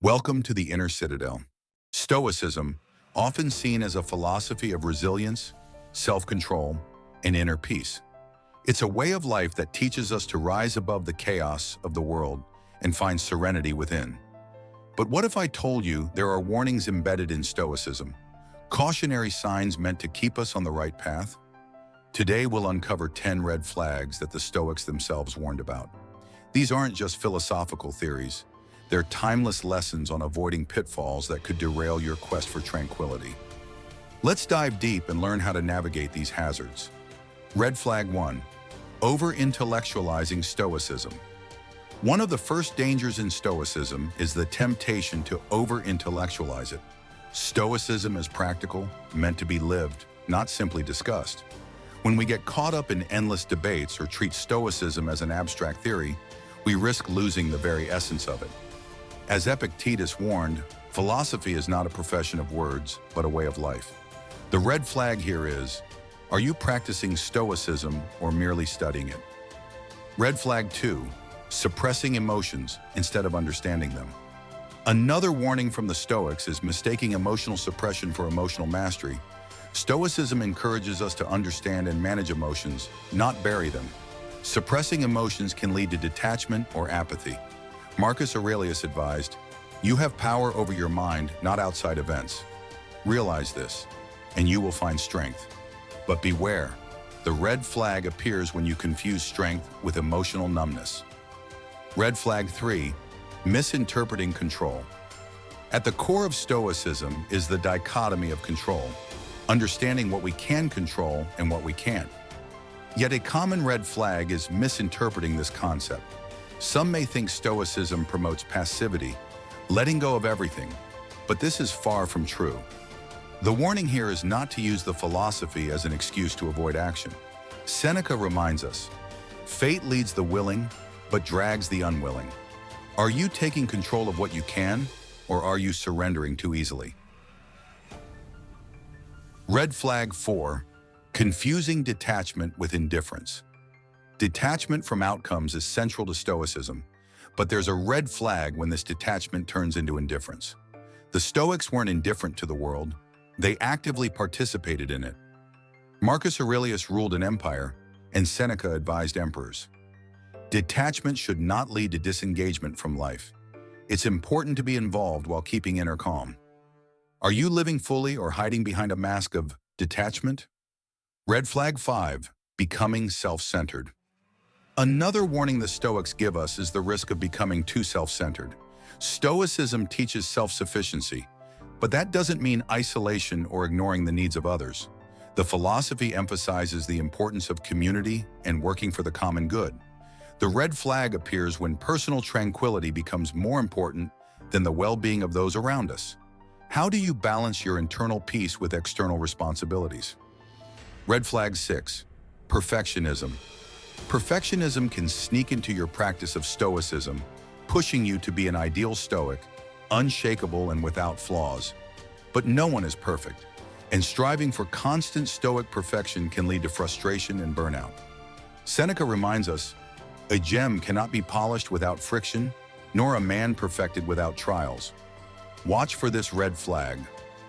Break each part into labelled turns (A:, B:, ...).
A: Welcome to the Inner Citadel. Stoicism, often seen as a philosophy of resilience, self-control, and inner peace. It's a way of life that teaches us to rise above the chaos of the world and find serenity within. But what if I told you there are warnings embedded in Stoicism, cautionary signs meant to keep us on the right path? Today we'll uncover 10 red flags that the Stoics themselves warned about. These aren't just philosophical theories. They're timeless lessons on avoiding pitfalls that could derail your quest for tranquility. Let's dive deep and learn how to navigate these hazards. Red flag 1. Over-intellectualizing Stoicism. One of the first dangers in Stoicism is the temptation to over-intellectualize it. Stoicism is practical, meant to be lived, not simply discussed. When we get caught up in endless debates or treat Stoicism as an abstract theory, we risk losing the very essence of it. As Epictetus warned, philosophy is not a profession of words, but a way of life. The red flag here is, are you practicing Stoicism or merely studying it? Red flag 2, suppressing emotions instead of understanding them. Another warning from the Stoics is mistaking emotional suppression for emotional mastery. Stoicism encourages us to understand and manage emotions, not bury them. Suppressing emotions can lead to detachment or apathy. Marcus Aurelius advised, "You have power over your mind, not outside events. Realize this, and you will find strength. But beware, the red flag appears when you confuse strength with emotional numbness." Red flag 3, misinterpreting control. At the core of Stoicism is the dichotomy of control, understanding what we can control and what we can't. Yet a common red flag is misinterpreting this concept. Some may think Stoicism promotes passivity, letting go of everything, but this is far from true. The warning here is not to use the philosophy as an excuse to avoid action. Seneca reminds us, "Fate leads the willing, but drags the unwilling." Are you taking control of what you can, or are you surrendering too easily? Red flag 4, confusing detachment with indifference. Detachment from outcomes is central to Stoicism, but there's a red flag when this detachment turns into indifference. The Stoics weren't indifferent to the world, they actively participated in it. Marcus Aurelius ruled an empire, and Seneca advised emperors. Detachment should not lead to disengagement from life. It's important to be involved while keeping inner calm. Are you living fully or hiding behind a mask of detachment? Red flag 5, becoming self-centered. Another warning the Stoics give us is the risk of becoming too self-centered. Stoicism teaches self-sufficiency, but that doesn't mean isolation or ignoring the needs of others. The philosophy emphasizes the importance of community and working for the common good. The red flag appears when personal tranquility becomes more important than the well-being of those around us. How do you balance your internal peace with external responsibilities? Red flag 6, perfectionism. Perfectionism can sneak into your practice of Stoicism, pushing you to be an ideal Stoic, unshakable and without flaws. But no one is perfect, and striving for constant Stoic perfection can lead to frustration and burnout. Seneca reminds us, "A gem cannot be polished without friction, nor a man perfected without trials." Watch for this red flag.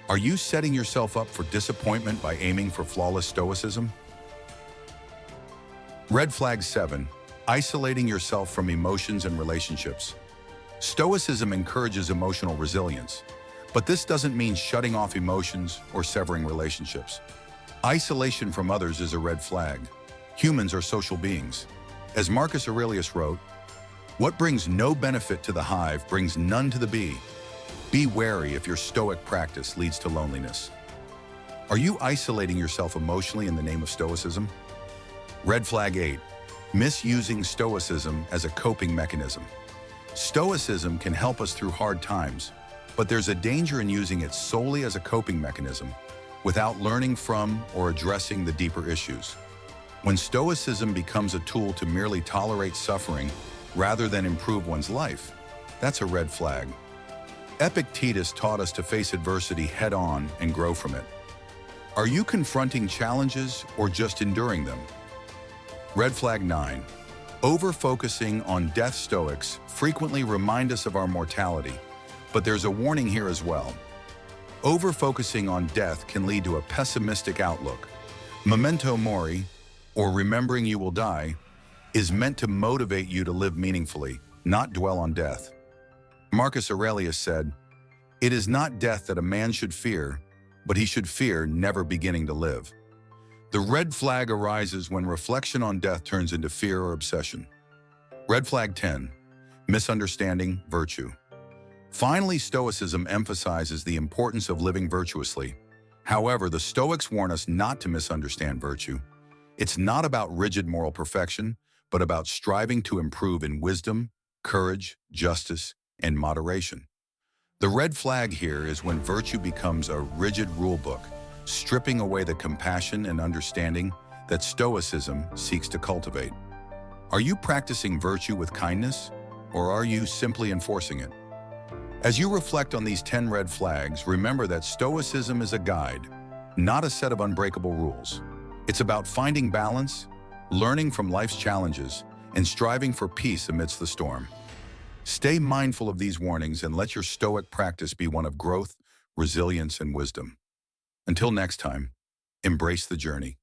A: Are you setting yourself up for disappointment by aiming for flawless Stoicism? Red flag 7, isolating yourself from emotions and relationships. Stoicism encourages emotional resilience, but this doesn't mean shutting off emotions or severing relationships. Isolation from others is a red flag. Humans are social beings. As Marcus Aurelius wrote, "What brings no benefit to the hive brings none to the bee." Be wary if your Stoic practice leads to loneliness. Are you isolating yourself emotionally in the name of Stoicism? Red flag 8, misusing Stoicism as a coping mechanism. Stoicism can help us through hard times, but there's a danger in using it solely as a coping mechanism, without learning from or addressing the deeper issues. When Stoicism becomes a tool to merely tolerate suffering rather than improve one's life, that's a red flag. Epictetus taught us to face adversity head-on and grow from it. Are you confronting challenges or just enduring them? Red flag 9, over-focusing on death. Stoics frequently remind us of our mortality, But there's a warning here as well. Over-focusing on death can lead to a pessimistic outlook. Memento mori, or remembering you will die, is meant to motivate you to live meaningfully, not dwell on death. Marcus Aurelius said, "It is not death that a man should fear, but he should fear never beginning to live." The red flag arises when reflection on death turns into fear or obsession. Red flag 10, misunderstanding virtue. Finally, Stoicism emphasizes the importance of living virtuously. However, the Stoics warn us not to misunderstand virtue. It's not about rigid moral perfection, but about striving to improve in wisdom, courage, justice, and moderation. The red flag here is when virtue becomes a rigid rulebook, stripping away the compassion and understanding that Stoicism seeks to cultivate. Are you practicing virtue with kindness, or are you simply enforcing it? As you reflect on these 10 red flags, remember that Stoicism is a guide, not a set of unbreakable rules. It's about finding balance, learning from life's challenges, and striving for peace amidst the storm. Stay mindful of these warnings and let your Stoic practice be one of growth, resilience, and wisdom. Until next time, embrace the journey.